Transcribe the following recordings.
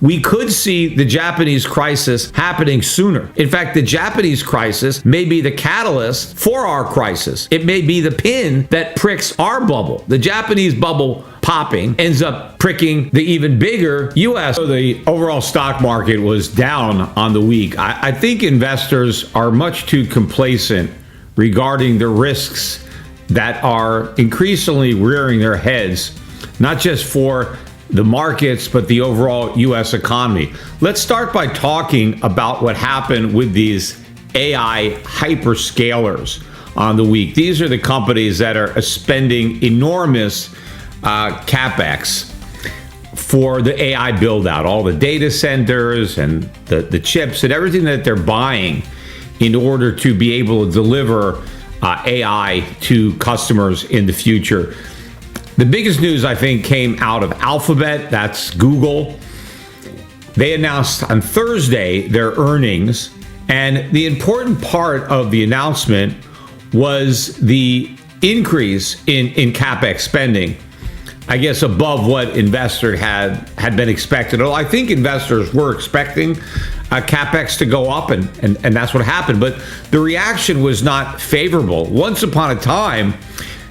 we could see the Japanese crisis happening sooner. In fact, the Japanese crisis may be the catalyst for our crisis. It may be the pin that pricks our bubble. The Japanese bubble popping ends up pricking the even bigger U.S. So the overall stock market was down on the week. I think investors are much too complacent regarding the risks that are increasingly rearing their heads, not just for the markets, but the overall U.S. economy. Let's start by talking about what happened with these AI hyperscalers on the week. These are the companies that are spending enormous CapEx for the AI build out, all the data centers and the chips and everything that they're buying in order to be able to deliver AI to customers in the future. The biggest news, I think, came out of Alphabet. That's Google. They announced on Thursday their earnings, and the important part of the announcement was the increase in CapEx spending, I guess above what investors had been expected. I think investors were expecting CapEx to go up, and that's what happened. But the reaction was not favorable. Once upon a time,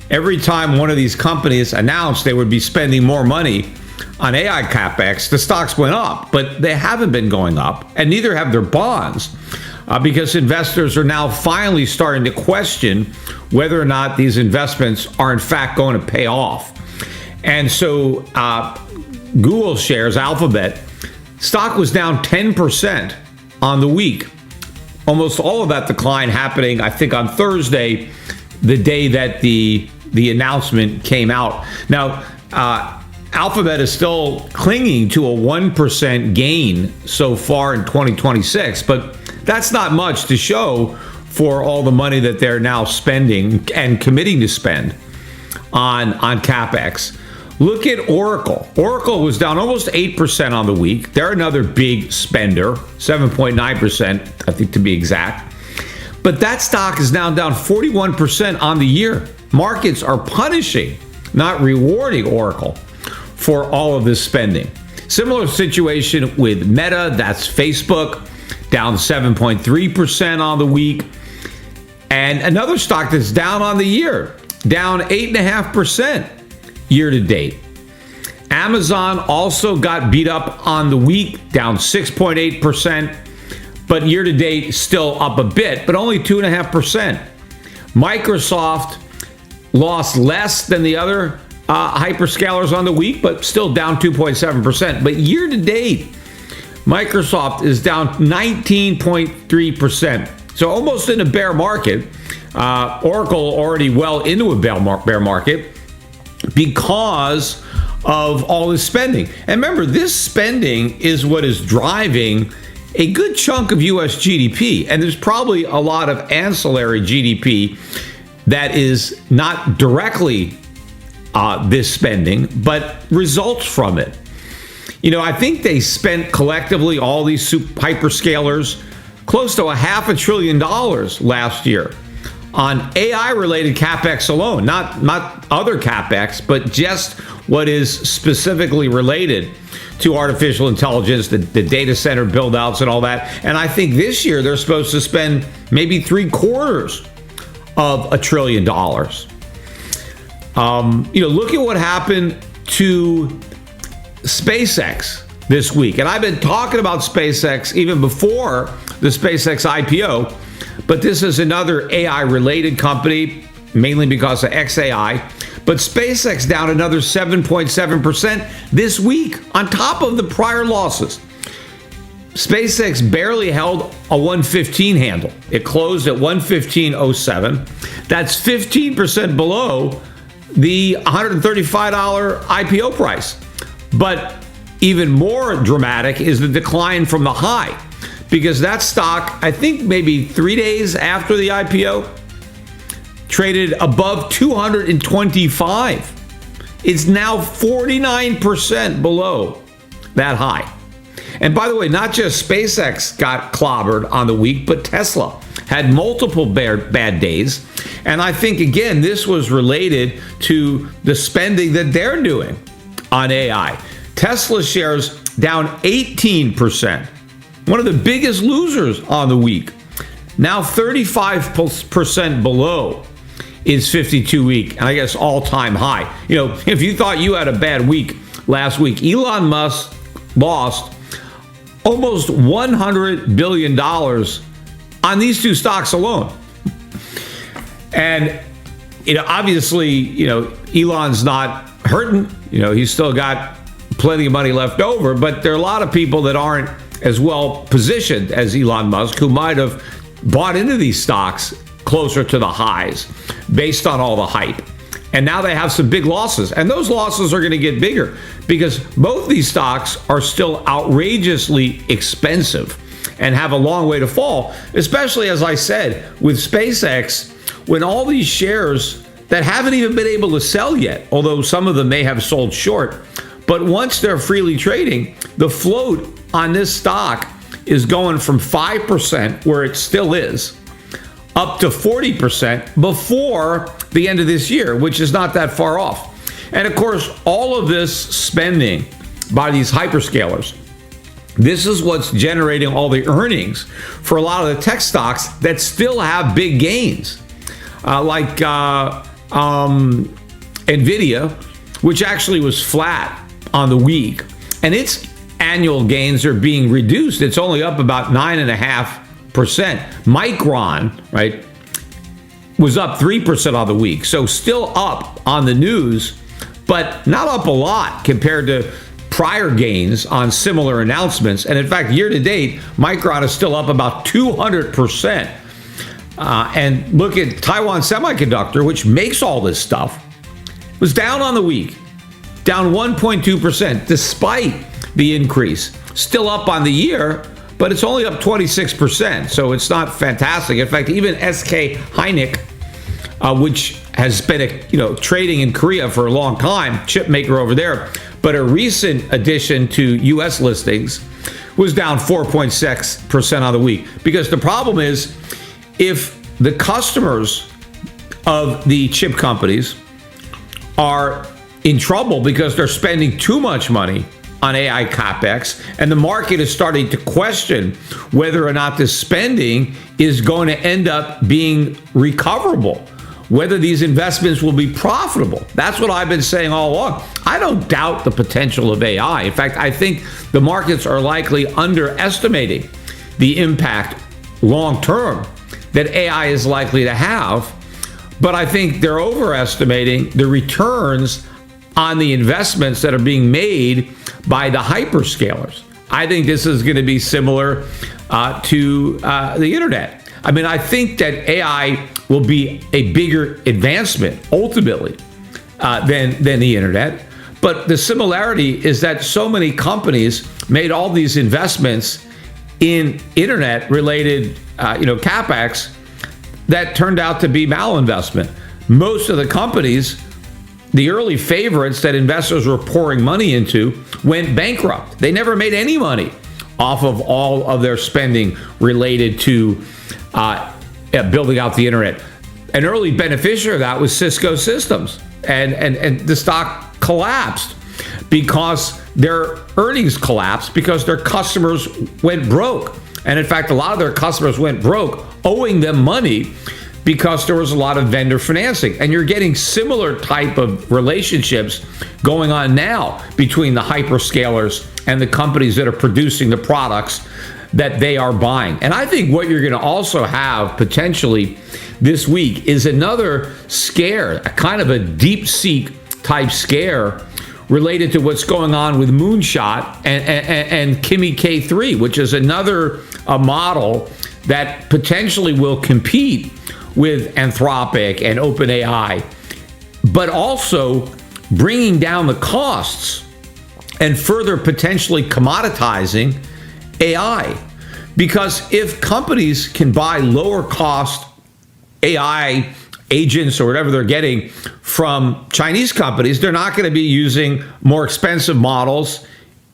every time one of these companies announced they would be spending more money on AI CapEx, the stocks went up. But they haven't been going up, and neither have their bonds, because investors are now finally starting to question whether or not these investments are in fact going to pay off. And so Google shares, Alphabet, stock was down 10% on the week. Almost all of that decline happening, I think, on Thursday, the day that the announcement came out. Now, Alphabet is still clinging to a 1% gain so far in 2026, but that's not much to show for all the money that they're now spending and committing to spend on CapEx. Look at Oracle. Oracle was down almost 8% on the week. They're another big spender, 7.9%, I think, to be exact. But that stock is now down 41% on the year. Markets are punishing, not rewarding Oracle for all of this spending. Similar situation with Meta, that's Facebook, down 7.3% on the week. And another stock that's down on the year, down 8.5%. year to date. Amazon also got beat up on the week, down 6.8%, but year to date still up a bit, but only 2.5%. Microsoft lost less than the other hyperscalers on the week, but still down 2.7%. But year to date, Microsoft is down 19.3%. So almost in a bear market. Oracle already well into a bear market, because of all this spending. And remember, this spending is what is driving a good chunk of U.S. GDP. And there's probably a lot of ancillary GDP that is not directly this spending, but results from it. You know, I think they spent collectively, all these hyperscalers, close to $500 billion last year on AI-related CapEx alone, not other CapEx, but just what is specifically related to artificial intelligence, the data center build-outs and all that. And I think this year they're supposed to spend maybe $750 billion. Look at what happened to SpaceX this week. And I've been talking about SpaceX even before the SpaceX IPO. But this is another AI-related company, mainly because of XAI. But SpaceX down another 7.7% this week on top of the prior losses. SpaceX barely held a 115 handle. It closed at 115.07. That's 15% below the $135 IPO price. But even more dramatic is the decline from the high, because that stock, I think maybe 3 days after the IPO, traded above 225. It's now 49% below that high. And by the way, not just SpaceX got clobbered on the week, but Tesla had multiple bad days. And I think, again, this was related to the spending that they're doing on AI. Tesla shares down 18%. One of the biggest losers on the week. Now 35% below its 52-week, and I guess all-time high. You know, if you thought you had a bad week last week, Elon Musk lost almost $100 billion on these two stocks alone. And, you know, obviously, you know, Elon's not hurting. You know, he's still got plenty of money left over, but there are a lot of people that aren't as well positioned as Elon Musk who might have bought into these stocks closer to the highs based on all the hype. And now they have some big losses, and those losses are going to get bigger because both these stocks are still outrageously expensive and have a long way to fall, especially, as I said, with SpaceX, when all these shares that haven't even been able to sell yet, although some of them may have sold short, but once they're freely trading, the float on this stock is going from 5%, where it still is, up to 40% before the end of this year, which is not that far off. And of course, all of this spending by these hyperscalers, this is what's generating all the earnings for a lot of the tech stocks that still have big gains, like NVIDIA, which actually was flat on the week, and its annual gains are being reduced. It's only up about 9.5%. Micron, right, was up 3% on the week, so still up on the news, but not up a lot compared to prior gains on similar announcements. And in fact, year to date, Micron is still up about 200%. And look at Taiwan Semiconductor, which makes all this stuff, was down on the week, down 1.2%, despite the increase. Still up on the year, but it's only up 26%, so it's not fantastic. In fact, even SK Hynix, which has been trading in Korea for a long time, chip maker over there, but a recent addition to U.S. listings, was down 4.6% on the week. Because the problem is, if the customers of the chip companies are in trouble because they're spending too much money on AI CapEx, and the market is starting to question whether or not this spending is going to end up being recoverable, whether these investments will be profitable. That's what I've been saying all along. I don't doubt the potential of AI. In fact, I think the markets are likely underestimating the impact long term that AI is likely to have, but I think they're overestimating the returns on the investments that are being made by the hyperscalers. I think this is going to be similar to the internet. I mean, I think that AI will be a bigger advancement ultimately than the internet. But the similarity is that so many companies made all these investments in internet-related, CapEx that turned out to be malinvestment. Most of the companies, the early favorites that investors were pouring money into, went bankrupt. They never made any money off of all of their spending related to building out the internet. An early beneficiary of that was Cisco Systems, and the stock collapsed because their earnings collapsed because their customers went broke. And in fact, a lot of their customers went broke owing them money because there was a lot of vendor financing. And you're getting similar type of relationships going on now between the hyperscalers and the companies that are producing the products that they are buying. And I think what you're going to also have potentially this week is another scare, a kind of a deep-seek type scare related to what's going on with Moonshot and Kimi K3, which is another model that potentially will compete with Anthropic and OpenAI, but also bringing down the costs and further potentially commoditizing AI. Because if companies can buy lower cost AI agents or whatever they're getting from Chinese companies, they're not going to be using more expensive models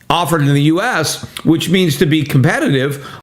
offered in the US, which means to be competitive,